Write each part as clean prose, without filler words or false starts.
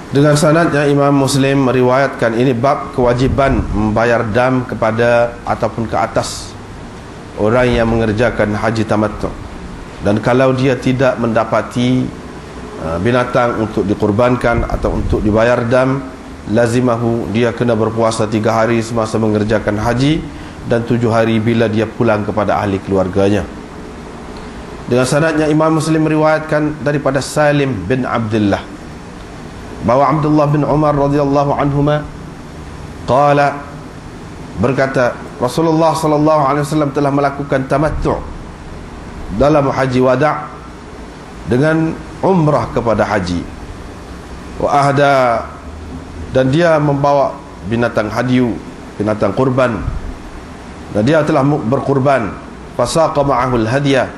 Dengan sanadnya Imam Muslim meriwayatkan, ini bab kewajiban membayar dam kepada ataupun ke atas orang yang mengerjakan haji tamattu'. Dan kalau dia tidak mendapati binatang untuk dikurbankan atau untuk dibayar dam, lazimahu, dia kena berpuasa 3 hari semasa mengerjakan haji dan 7 hari bila dia pulang kepada ahli keluarganya. Dengan sanadnya Imam Muslim meriwayatkan daripada Salim bin Abdullah bahwa Abdullah bin Umar radhiyallahu anhuma qala, berkata, Rasulullah sallallahu alaihi wasallam telah melakukan tamattu' dalam haji wada' dengan umrah kepada haji, wa ahda, dan dia membawa binatang hadiu, binatang kurban, dan dia telah berkurban, fasaqa ma'ahul hadiah,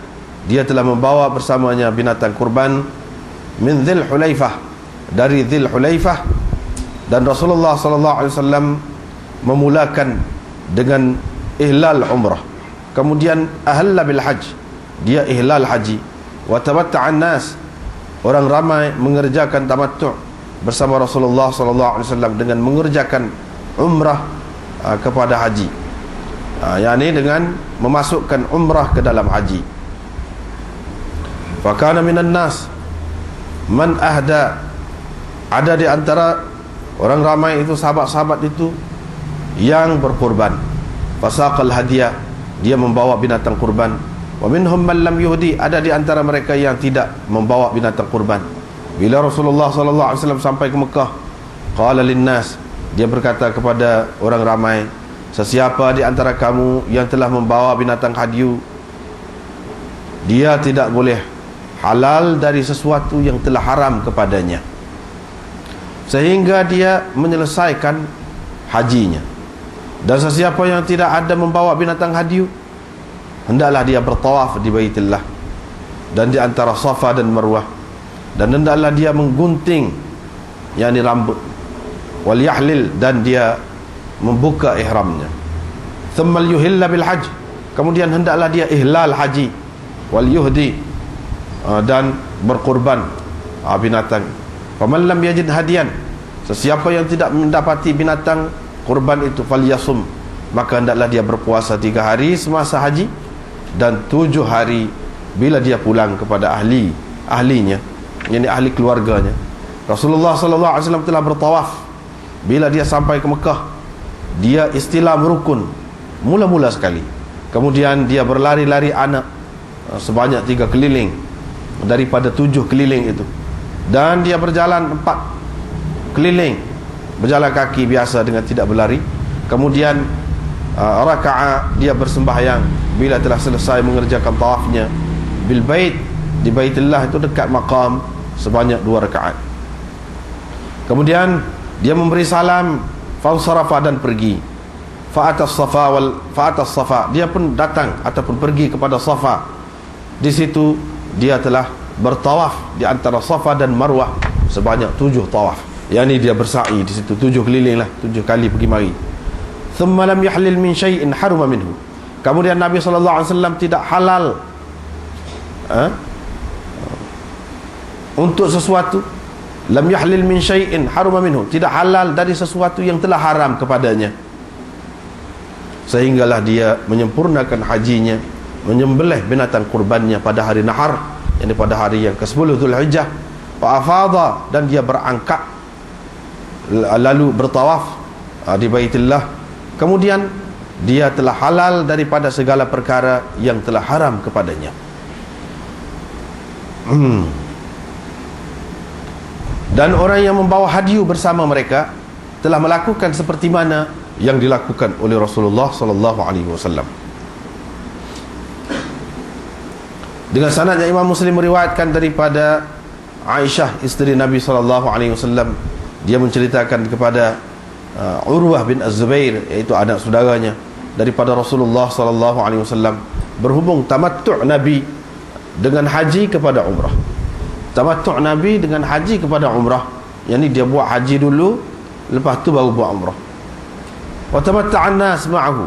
dia telah membawa bersamanya binatang kurban, min Dzul Hulaifah, dari Dzul Hulaifah. Dan Rasulullah sallallahu alaihi wasallam memulakan dengan ihlal umrah, kemudian ahalla bil hajj, dia ihlal haji, wa tamatta'an nas, orang ramai mengerjakan tamattu' bersama Rasulullah sallallahu alaihi wasallam dengan mengerjakan umrah kepada haji, yakni dengan memasukkan umrah ke dalam haji. Fa kana minan nas man ahda, ada di antara orang ramai itu, sahabat-sahabat itu yang berkurban, fasaqal hadiah, dia membawa binatang kurban. Wa minhum man lam yuhdi, ada di antara mereka yang tidak membawa binatang kurban. Bila Rasulullah sallallahu alaihi wasallam sampai ke Mekah, qala linnas, dia berkata kepada orang ramai, sesiapa di antara kamu yang telah membawa binatang hadiu, dia tidak boleh halal dari sesuatu yang telah haram kepadanya sehingga dia menyelesaikan hajinya. Dan sesiapa yang tidak ada membawa binatang hadiu, hendaklah dia bertawaf di Baitullah dan di antara Safa dan Marwah, dan hendaklah dia menggunting yakni rambut, wal yahlil, dan dia membuka ihramnya, thumma yuhilla bil hajj, kemudian hendaklah dia ihlal haji, wal yuhdi, dan berkurban binatang. Faman lam yajid hadiyan, sesiapa yang tidak mendapati binatang kurban itu, falyasum, maka hendaklah dia berpuasa 3 hari semasa haji dan 7 hari bila dia pulang kepada ahlinya, yakni ahli keluarganya. Rasulullah sallallahu alaihi wasallam telah bertawaf. Bila dia sampai ke Mekah, dia istilam rukun mula-mula sekali, kemudian dia berlari-lari anak sebanyak 3 keliling daripada 7 keliling itu, dan dia berjalan 4 keliling, berjalan kaki biasa dengan tidak berlari. Kemudian raka'a, dia bersembahyang bila telah selesai mengerjakan tawafnya bil bait, di Baitullah itu dekat maqam, sebanyak 2 rakaat. Kemudian dia memberi salam, fansarafa, dan pergi. Fa'atas Safa, dia pun datang ataupun pergi kepada Safa. Di situ dia telah bertawaf di antara Safa dan Marwah sebanyak 7 tawaf, yakni dia bersa'i di situ 7 keliling lah, 7 kali pergi mari. Thumma lam yahlil min syai'in haruma minhu, kemudian Nabi sallallahu alaihi wasallam tidak halal untuk sesuatu, lam yahlil min syai'in haruma minhu, tidak halal dari sesuatu yang telah haram kepadanya, sehinggalah dia menyempurnakan hajinya, menyembelih binatang kurbannya pada hari nahar, yakni pada hari yang ke-10 Dzulhijjah. Wa afadha, dan dia berangkat lalu bertawaf di Baitullah. Kemudian dia telah halal daripada segala perkara yang telah haram kepadanya. Dan orang yang membawa hadiu bersama mereka telah melakukan seperti mana yang dilakukan oleh Rasulullah sallallahu alaihi wasallam. Dengan sanadnya Imam Muslim meriwayatkan daripada Aisyah, isteri Nabi sallallahu alaihi wasallam, dia menceritakan kepada Urwah bin Az-Zubair, iaitu anak saudaranya, daripada Rasulullah sallallahu alaihi wasallam, berhubung tamattu' Nabi dengan haji kepada umrah. Tamattu' Nabi dengan haji kepada umrah, yakni dia buat haji dulu, lepas tu baru buat umrah. Wa tamatta'an nas ma'ahu,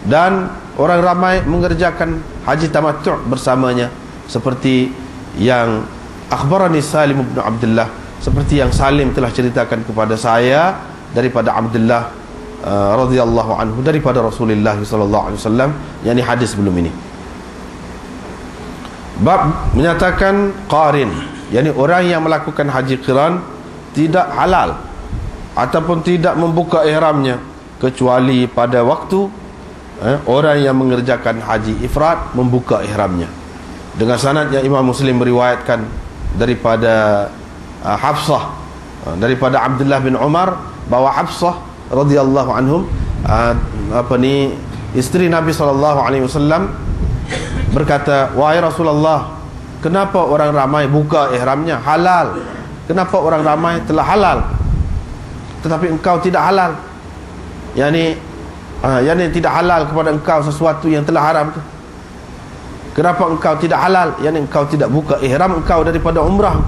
dan orang ramai mengerjakan haji tamattu' bersamanya, seperti yang akhbarani Salim bin Abdullah, seperti yang Salim telah ceritakan kepada saya daripada Abdullah radhiyallahu anhu daripada Rasulullah sallallahu alaihi wasallam, yakni hadis sebelum ini. Bab menyatakan qarin, yakni orang yang melakukan haji qiran tidak halal ataupun tidak membuka ihramnya kecuali pada waktu orang yang mengerjakan haji ifrad membuka ihramnya. Dengan sanad yang Imam Muslim meriwayatkan daripada Hafsah daripada Abdullah bin Umar, bahawa Hafsah radhiyallahu anhum isteri Nabi sallallahu alaihi wasallam berkata, wahai Rasulullah, kenapa orang ramai buka ihramnya halal, kenapa orang ramai telah halal tetapi engkau tidak halal, yakni tidak halal kepada engkau sesuatu yang telah haram tu. Kenapa engkau tidak halal, yakni engkau tidak buka ihram engkau daripada umrah.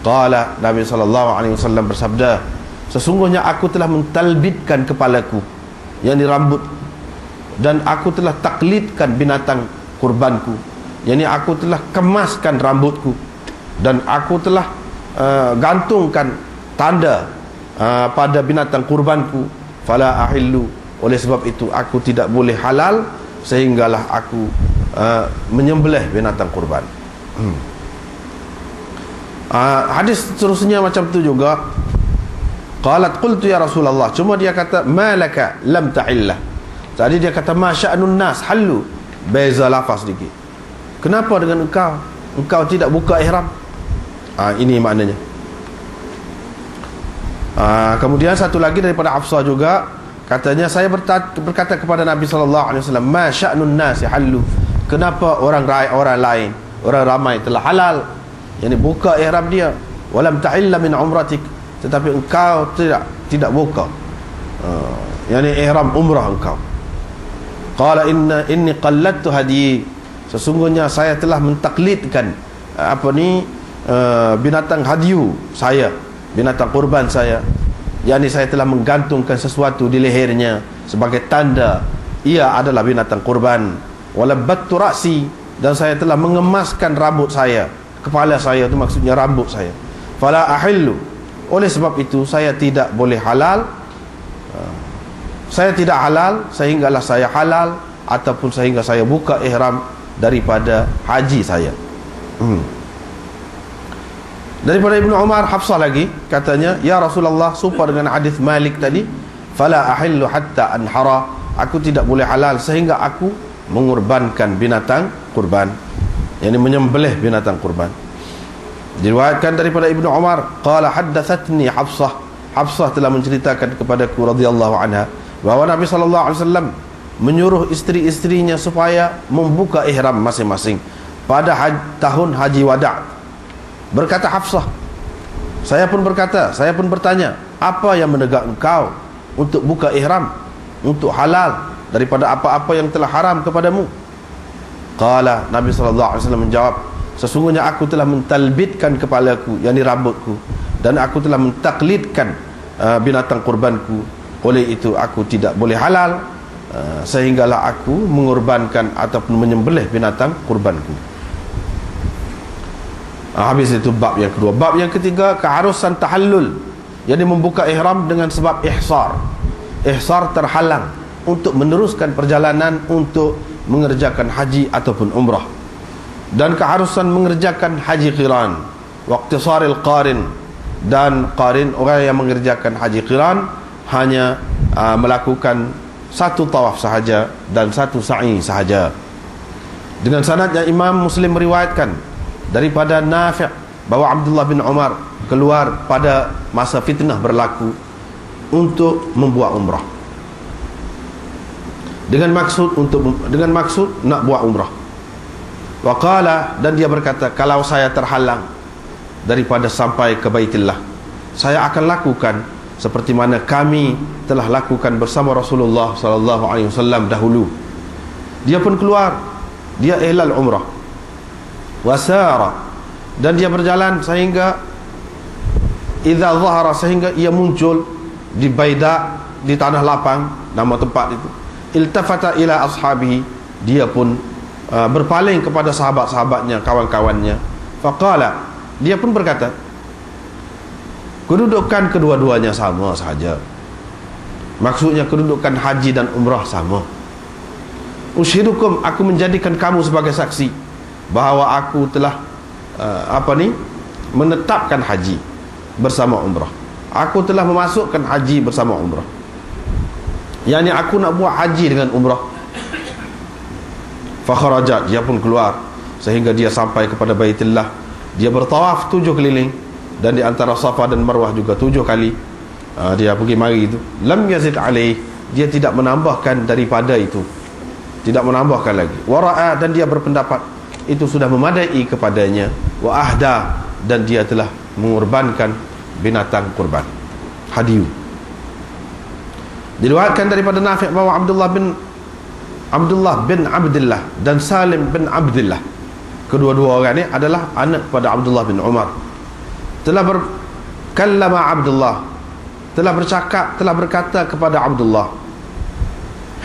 Qala, Nabi sallallahu alaihi wasallam bersabda, sesungguhnya aku telah mentalbidkan kepalaku, yakni rambut, dan aku telah taklidkan binatang kurbanku, yakni aku telah kemaskan rambutku, dan aku telah gantungkan tanda pada binatang kurbanku. Fala ahillu, oleh sebab itu aku tidak boleh halal sehinggalah aku menyembelih binatang kurban. Hadis seterusnya macam tu juga. Qalat qultu ya Rasulullah, cuma dia kata malaka lam ta'illah. Tadi dia kata ma sya'nun nas hallu, beza lafaz sedikit. Kenapa dengan engkau tidak buka ihram? Ini maknanya. Kemudian satu lagi daripada Hafsah juga, katanya saya berkata kepada Nabi sallallahu alaihi wasallam, ma sya'nun nas hallu, kenapa orang lain, orang ramai telah halal, yakni buka ihram dia, walam ta'illa min umratik, tetapi engkau tidak buka yakni ihram umrah engkau. Qala inni qalladtu hadi, sesungguhnya saya telah mentaklidkan binatang hadiyu saya, binatang kurban saya, yakni saya telah menggantungkan sesuatu di lehernya sebagai tanda ia adalah binatang kurban. Walabattu ra'si, dan saya telah mengemaskan rambut saya, kepala saya itu maksudnya rambut saya. Fala ahillu, oleh sebab itu saya tidak boleh halal, saya tidak halal sehinggalah saya halal ataupun sehingga saya buka ihram daripada haji saya. Daripada Ibnu Umar, Hafsah lagi katanya, ya Rasulullah, serupa dengan hadis Malik tadi, fala ahillu hatta anhara, aku tidak boleh halal sehingga aku mengorbankan binatang kurban, yakni menyembelih binatang kurban. Diriwayatkan daripada Ibnu Umar, qala haddatsatni Hafsah, Hafsah telah menceritakan kepadaku radhiyallahu anha bahawa Nabi sallallahu alaihi wasallam menyuruh isteri-isterinya supaya membuka ihram masing-masing pada tahun haji wada'. Berkata Hafsah, saya pun bertanya, apa yang menegak engkau untuk buka ihram, untuk halal daripada apa-apa yang telah haram kepadamu? Qala, Nabi sallallahu alaihi wasallam menjawab, sesungguhnya aku telah mentalbidkan kepalaku, yakni rambutku, dan aku telah mentaklidkan binatang kurbanku. Oleh itu aku tidak boleh halal sehinggalah aku mengorbankan ataupun menyembelih binatang kurbanku. Habis itu bab yang kedua. Bab yang ketiga, keharusan tahallul, yakni membuka ihram dengan sebab ihsar terhalang untuk meneruskan perjalanan untuk mengerjakan haji ataupun umrah, dan keharusan mengerjakan haji qiran, waqtisaril qarin, dan qarin orang yang mengerjakan haji qiran hanya melakukan satu tawaf sahaja dan satu sa'i sahaja. Dengan sanad yang Imam Muslim meriwayatkan daripada Nafi' bahawa Abdullah bin Umar keluar pada masa fitnah berlaku untuk membuat umrah, dengan maksud nak buat umrah. Wa qala, dan dia berkata, kalau saya terhalang daripada sampai ke Baitullah, saya akan lakukan seperti mana kami telah lakukan bersama Rasulullah sallallahu alaihi wasallam dahulu. Dia pun keluar, dia ihlal umrah, wasara, dan dia berjalan sehingga idza zahara, sehingga ia muncul di Baida, di tanah lapang, nama tempat itu. Iltafata ila ashabihi, dia pun berpaling kepada sahabat-sahabatnya, kawan-kawannya. Faqala, dia pun berkata, Kedudukan kedua-duanya sama saja. Maksudnya kedudukan haji dan umrah sama. Ushidukum, aku menjadikan kamu sebagai saksi bahawa aku telah menetapkan haji bersama umrah. Aku telah memasukkan haji bersama umrah. Yani aku nak buat haji dengan umrah. Fakharaja, dia pun keluar sehingga dia sampai kepada Baitullah. Dia bertawaf 7 keliling, dan di antara Safa dan Marwah juga 7 kali. Dia pergi mari itu. Lam yazid alaih, dia tidak menambahkan daripada itu, tidak menambahkan lagi. Wara'a, dan dia berpendapat itu sudah memadai kepadanya. Wa ahda, dan dia telah mengorbankan binatang kurban, hadiyu. Diriwayatkan daripada Nafi' bahwa Abdullah bin Abdullah dan Salim bin Abdullah, kedua-dua orang ini adalah anak pada Abdullah bin Umar, telah berkallama Abdullah, telah bercakap, telah berkata kepada Abdullah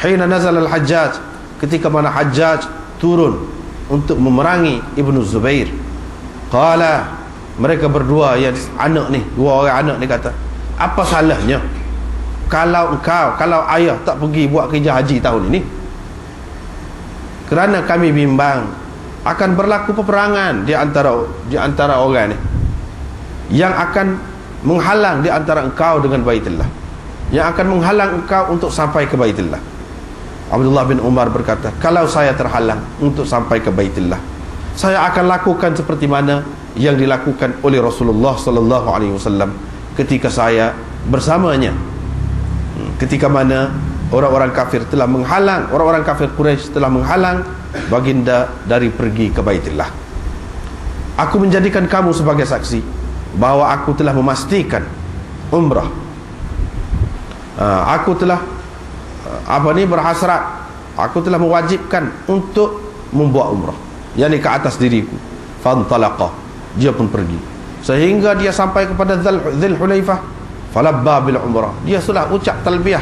hina nazal al-Hajjaj, ketika mana Hajjaj turun untuk memerangi Ibnu Zubair. Qala, mereka berdua, yang anak ni, dua orang anak ni kata, apa salahnya kalau ayah tak pergi buat kerja haji tahun ini? Kerana kami bimbang akan berlaku peperangan di antara orang ni, yang akan menghalang di antara engkau dengan Baitullah, yang akan menghalang engkau untuk sampai ke Baitullah. Abdullah bin Umar berkata, kalau saya terhalang untuk sampai ke Baitullah, saya akan lakukan seperti mana yang dilakukan oleh Rasulullah sallallahu alaihi wasallam ketika saya bersamanya, ketika mana orang-orang kafir telah menghalang, orang-orang kafir Quraisy telah menghalang baginda dari pergi ke Baitullah. Aku menjadikan kamu sebagai saksi bahawa aku telah memastikan umrah. Aku telah berhasrat, aku telah mewajibkan untuk membuat umrah, yakni ke atas diriku. Fantalaqa, dia pun pergi sehingga dia sampai kepada Dzul Hulaifah. Falabba bil umrah, dia sudah ucap talbiyah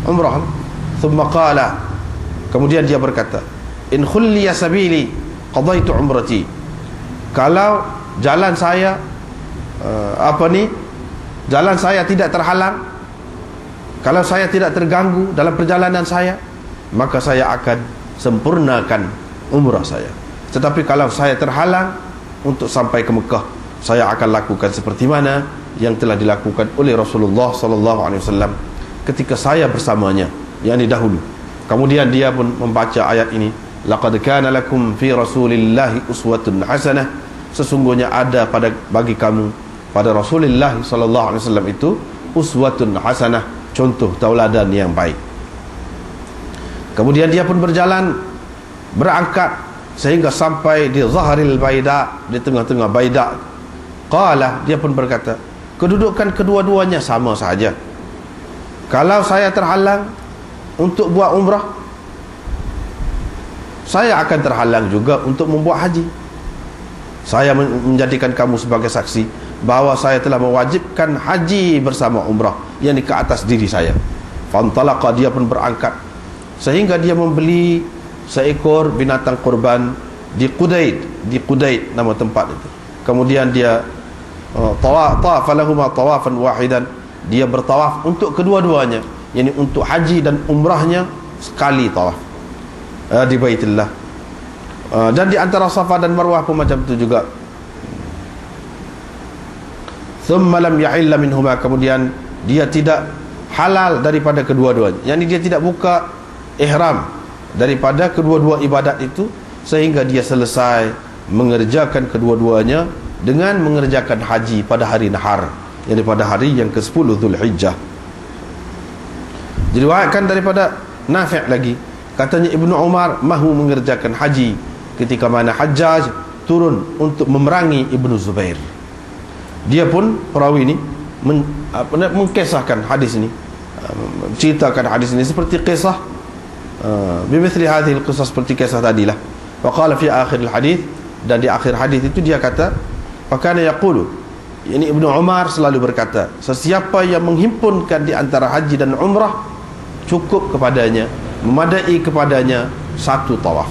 umrah. Thumma qala, kemudian dia berkata, in khulliya sabili qadaitu umrati, kalau jalan saya jalan saya tidak terhalang, kalau saya tidak terganggu dalam perjalanan saya, maka saya akan sempurnakan umrah saya. Tetapi kalau saya terhalang untuk sampai ke Mekah, saya akan lakukan seperti mana yang telah dilakukan oleh Rasulullah sallallahu alaihi wasallam ketika saya bersamanya, yakni dahulu. Kemudian dia pun membaca ayat ini, laqad kana lakum fi rasulillahi uswatun hasanah, sesungguhnya ada bagi kamu pada Rasulullah sallallahu alaihi wasallam itu uswatun hasanah, contoh tauladan yang baik. Kemudian dia pun berangkat sehingga sampai di Zahril Baida, di tengah-tengah Baida. Qala, dia pun berkata, kedudukan kedua-duanya sama saja. Kalau saya terhalang untuk buat umrah, saya akan terhalang juga untuk membuat haji. Saya menjadikan kamu sebagai saksi bahawa saya telah mewajibkan haji bersama umrah, yakni ke atas diri saya. Fantalaqa, dia pun berangkat sehingga dia membeli seekor binatang kurban di Qudayd nama tempat itu. Kemudian dia tawafa lahuma tawafan wahidan, dia bertawaf untuk kedua-duanya, yakni untuk haji dan umrahnya sekali tawaf di Baitullah. Dan di antara Safa dan Marwah pun macam itu juga. Thumma lam yahilla minhuma, kemudian dia tidak halal daripada kedua-duanya, yakni dia tidak buka ihram daripada kedua-dua ibadat itu sehingga dia selesai mengerjakan kedua-duanya dengan mengerjakan haji pada hari nahar, yakni pada hari yang ke-10 Dzulhijjah. Diriwayatkan daripada Nafi' lagi, katanya Ibnu Umar mahu mengerjakan haji ketika mana Hajjaj turun untuk memerangi Ibnu Zubair. Dia pun, perawi ini mengkisahkan hadis ini, ceritakan hadis ini seperti kisah bimithli hadhihi al-qisah, seperti kisah tadilah. Wa qala fi akhir al-hadis, dan di akhir hadis itu dia kata, fakana yaqulu, ini Ibnu Umar selalu berkata, sesiapa yang menghimpunkan di antara haji dan umrah, cukup kepadanya, memadai kepadanya satu tawaf.